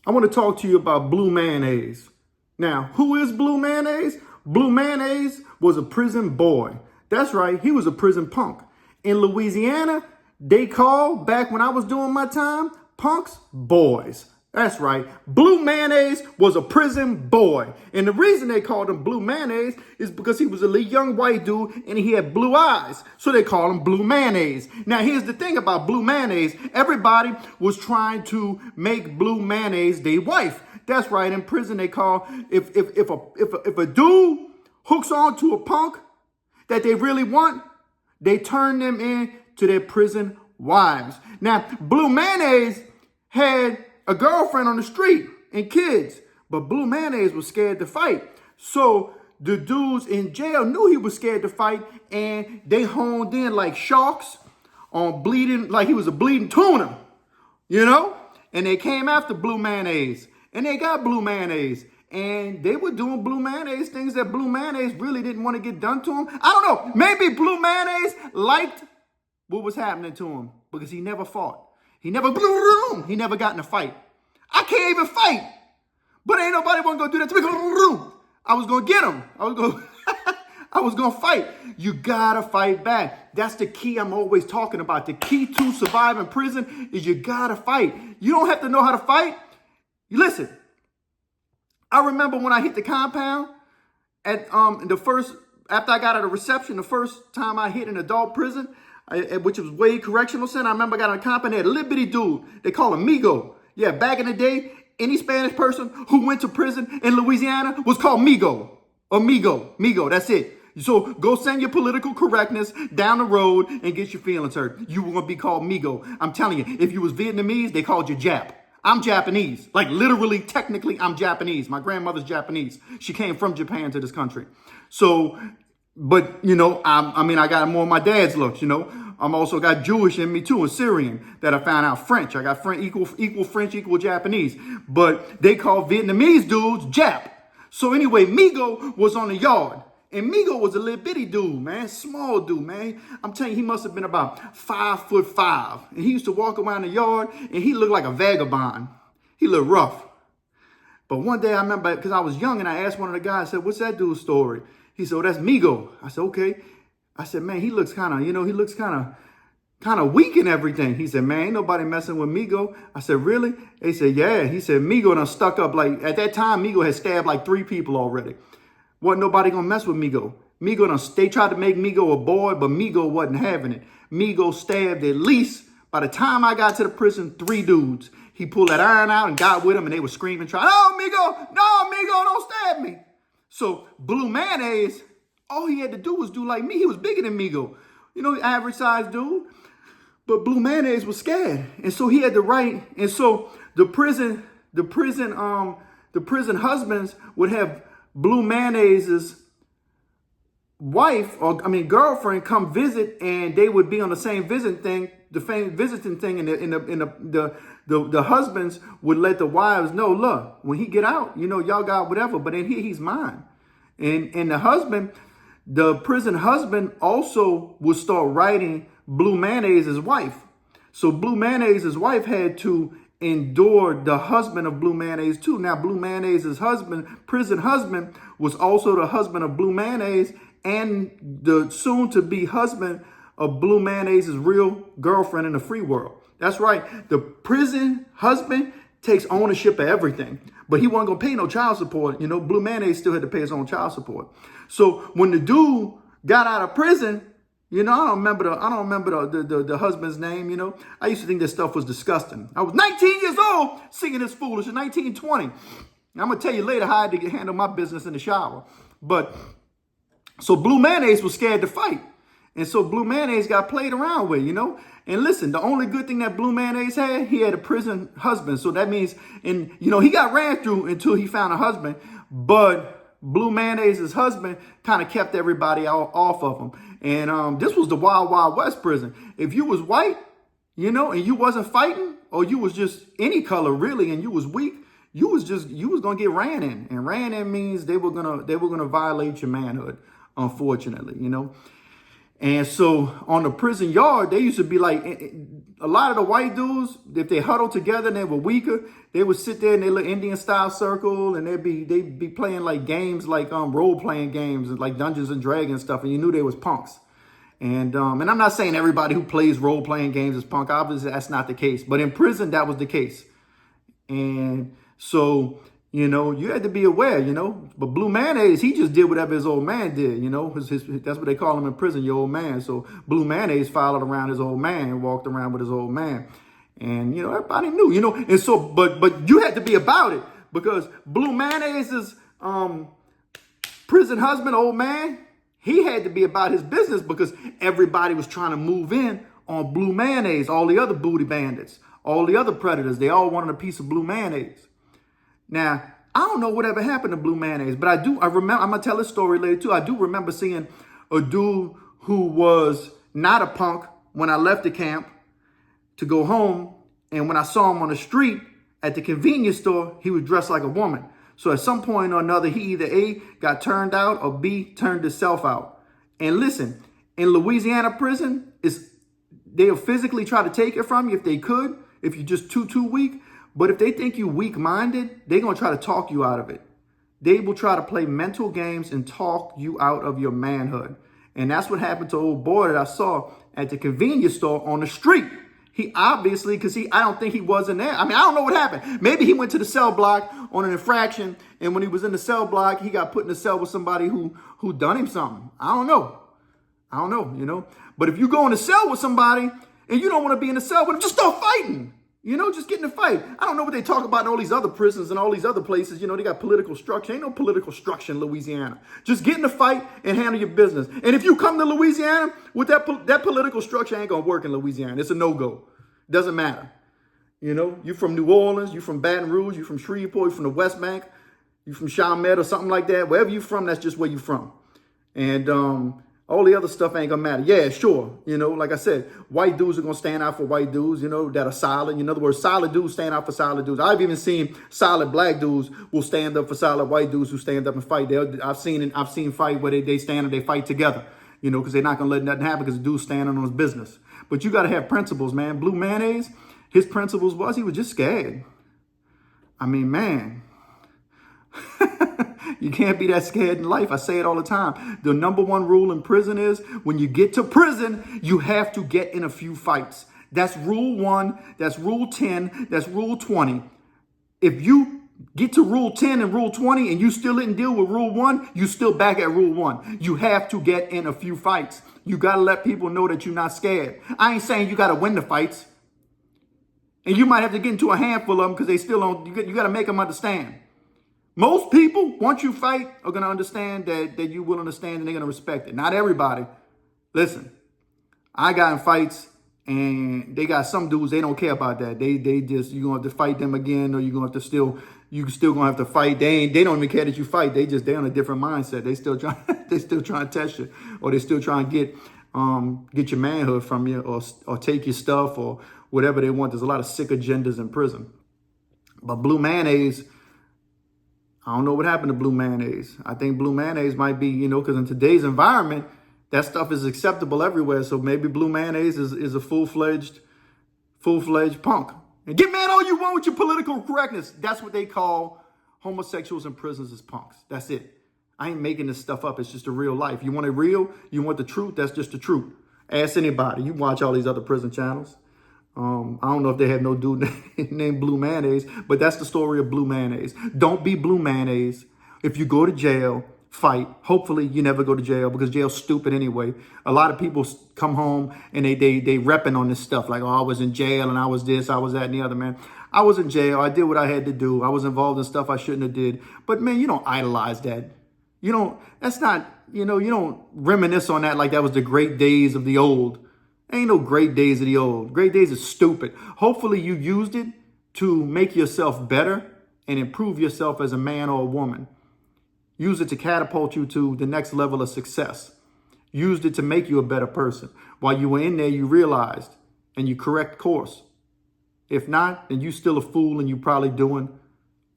I want to talk to you about Blue Mayonnaise. Now, who is Blue Mayonnaise? Blue Mayonnaise was a prison boy. That's right, he was a prison punk. In Louisiana, they called, back when I was doing my time, punks boys. That's right. Blue Mayonnaise was a prison boy. And the reason they called him Blue Mayonnaise is because he was a little young white dude and he had blue eyes. So they call him Blue Mayonnaise. Now, here's the thing about Blue Mayonnaise. Everybody was trying to make Blue Mayonnaise their wife. That's right. In prison, they call, if a dude hooks on to a punk that they really want, they turn them in to their prison wives. Now, Blue Mayonnaise had a girlfriend on the street and kids, but Blue Mayonnaise was scared to fight. So the dudes in jail knew he was scared to fight, and they honed in like sharks on bleeding, like he was a bleeding tuna, you know? And they came after Blue Mayonnaise, and they got Blue Mayonnaise, and they were doing Blue Mayonnaise things that Blue Mayonnaise really didn't want to get done to him. I don't know. Maybe Blue Mayonnaise liked what was happening to him because he never fought. He never got in a fight. I can't even fight. But ain't nobody want to go do that to me. I was going to get him. I was going to fight. You got to fight back. That's the key I'm always talking about. The key to surviving prison is you got to fight. You don't have to know how to fight. You listen. I remember when I hit the compound at after I got out of reception, the first time I hit an adult prison, which was Wade Correctional Center. I remember I got on a compound, they had a little bitty dude. They call him Migo. Yeah, back in the day, any Spanish person who went to prison in Louisiana was called Migo. Or Migo, that's it. So go send your political correctness down the road and get your feelings hurt. You were going to be called Migo. I'm telling you, if you was Vietnamese, they called you Jap. I'm Japanese. Like literally, technically, I'm Japanese. My grandmother's Japanese. She came from Japan to this country. So, but, you know, I got more of my dad's looks, you know. I'm also got Jewish in me too, and Syrian that I found out French. I got equal French, equal Japanese. But they call Vietnamese dudes Jap. So anyway, Migo was on the yard. And Migo was a little bitty dude, man. Small dude, man. I'm telling you, he must have been about 5'5". And he used to walk around the yard and he looked like a vagabond. He looked rough. But one day I remember, because I was young, and I asked one of the guys, I said, what's that dude's story? He said, oh, that's Migo. I said, okay. I said, man, he looks kind of weak and everything. He said, man, ain't nobody messing with Migo. I said, really? They said, yeah. He said, Migo done stuck up like, at that time, Migo had stabbed like 3 people already. Wasn't nobody gonna mess with Migo. They tried to make Migo a boy, but Migo wasn't having it. Migo stabbed at least, by the time I got to the prison, 3 dudes. He pulled that iron out and got with him, and they were screaming, trying, no, Migo, don't stab me. So Blue Mayonnaise, all he had to do was do like me. He was bigger than Migo. You know, average sized dude. But Blue Mayonnaise was scared. And so he had to write. And so the prison husbands would have Blue Mayonnaise's girlfriend come visit, and they would be on the same visiting thing, and the husbands would let the wives know, look, when he get out, you know, y'all got whatever, but in here he's mine. And the prison husband also would start writing Blue Mayonnaise's wife. So Blue Mayonnaise's wife had to endure the husband of Blue Mayonnaise too. Now, Blue Mayonnaise's prison husband, was also the husband of Blue Mayonnaise and the soon-to-be husband of Blue Mayonnaise's real girlfriend in the free world. That's right. The prison husband takes ownership of everything, but he wasn't going to pay no child support. You know, Blue Mayonnaise still had to pay his own child support. So when the dude got out of prison, you know, I don't remember the husband's name, you know. I used to think this stuff was disgusting. I was 19 years old singing this foolish in 1920. I'm going to tell you later how I had to handle my business in the shower. But so Blue Mayonnaise was scared to fight. And so Blue Mayonnaise got played around with, you know. And listen, the only good thing that Blue Mayonnaise had, he had a prison husband. So that means, and you know, he got ran through until he found a husband. But Blue Mayonnaise's husband kind of kept everybody off of him. And this was the Wild Wild West prison. If you was white, you know, and you wasn't fighting, or you was just any color really, and you was weak, you was gonna get ran in. And ran in means they were gonna violate your manhood, unfortunately, you know. And so on the prison yard, they used to be like, a lot of the white dudes, if they huddled together and they were weaker, they would sit there in their little Indian style circle, and they'd be playing like games, like role playing games, like Dungeons and Dragons stuff, and you knew they was punks. And I'm not saying everybody who plays role playing games is punk. Obviously, that's not the case. But in prison, that was the case. And so, you had to be aware, But Blue Mayonnaise, he just did whatever his old man did, that's what they call him in prison, your old man. So Blue Mayonnaise followed around his old man and walked around with his old man. And, everybody knew, And so, but you had to be about it, because Blue Mayonnaise's prison husband, old man, he had to be about his business, because everybody was trying to move in on Blue Mayonnaise. All the other booty bandits, all the other predators, they all wanted a piece of Blue Mayonnaise. Now, I don't know whatever happened to Blue Mayonnaise, but I remember, I'm going to tell this story later too. I do remember seeing a dude who was not a punk when I left the camp to go home. And when I saw him on the street at the convenience store, he was dressed like a woman. So at some point or another, he either A, got turned out, or B, turned himself out. And listen, in Louisiana prison, they'll physically try to take it from you if they could, if you're just too weak. But if they think you weak-minded, they're going to try to talk you out of it. They will try to play mental games and talk you out of your manhood. And that's what happened to old boy that I saw at the convenience store on the street. He obviously, because I don't think he wasn't there. I mean, I don't know what happened. Maybe he went to the cell block on an infraction, and when he was in the cell block, he got put in the cell with somebody who done him something. I don't know. But if you go in the cell with somebody and you don't want to be in the cell with them, just start fighting. Just get in a fight. I don't know what they talk about in all these other prisons and all these other places. They got political structure. Ain't no political structure in Louisiana. Just get in the fight and handle your business. And if you come to Louisiana with that political structure, ain't going to work in Louisiana. It's a no-go. Doesn't matter. You from New Orleans, you from Baton Rouge, you from Shreveport, you from the West Bank, you from Chalmette or something like that. Wherever you from, that's just where you from. And all the other stuff ain't gonna matter. Yeah, sure. Like I said, white dudes are gonna stand out for white dudes, that are solid. In other words, solid dudes stand out for solid dudes. I've even seen solid black dudes will stand up for solid white dudes who stand up and fight. I've seen fight where they stand and they fight together, because they're not gonna let nothing happen because the dude's standing on his business. But you gotta have principles, man. Blue Mayonnaise, his principles he was just scared. I mean, man. You can't be that scared in life. I say it all the time. The number one rule in prison is when you get to prison, you have to get in a few fights. That's rule 1. That's rule 10. That's rule 20. If you get to rule 10 and rule 20 and you still didn't deal with rule 1, you still back at rule 1. You have to get in a few fights. You got to let people know that you're not scared. I ain't saying you got to win the fights. And you might have to get into a handful of them because they still don't. You got to make them understand. Most people, once you fight, are going to understand that you will understand and they're going to respect it. Not everybody. Listen, I got in fights and they got some dudes, they don't care about that. They just, you're going to have to fight them again, or you're going to have to you still going to have to fight. They don't even care that you fight. They're on a different mindset. They still trying to test you, or they still trying to get your manhood from you, or take your stuff, or whatever they want. There's a lot of sick agendas in prison. But Blue Mayonnaise, I don't know what happened to Blue Mayonnaise. I think Blue Mayonnaise might be, because in today's environment, that stuff is acceptable everywhere. So maybe Blue Mayonnaise is a full-fledged punk. And get mad all you want with your political correctness. That's what they call homosexuals in prisons, is punks. That's it. I ain't making this stuff up. It's just a real life. You want it real? You want the truth? That's just the truth. Ask anybody. You watch all these other prison channels. I don't know if they have no dude named Blue Mayonnaise, but that's the story of Blue Mayonnaise. Don't be Blue Mayonnaise. If you go to jail, fight. Hopefully you never go to jail, because jail's stupid anyway. A lot of people come home and they repping on this stuff like, oh, I was in jail and I was this, I was that and the other, man. I was in jail. I did what I had to do. I was involved in stuff I shouldn't have did. But man, you don't idolize that. You don't reminisce on that like that was the great days of the old. Ain't no great days of the old. Great days is stupid. Hopefully you used it to make yourself better and improve yourself as a man or a woman. Use it to catapult you to the next level of success. Used it to make you a better person. While you were in there, you realized and you correct course. If not, then you still a fool and you probably doing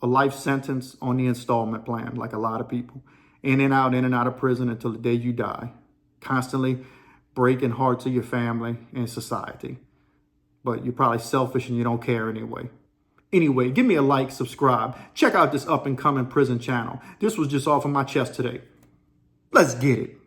a life sentence on the installment plan, like a lot of people. In and out of prison until the day you die. Constantly breaking hearts of your family and society. But you're probably selfish and you don't care anyway. Anyway, give me a like, subscribe. Check out this up and coming prison channel. This was just off of my chest today. Let's get it.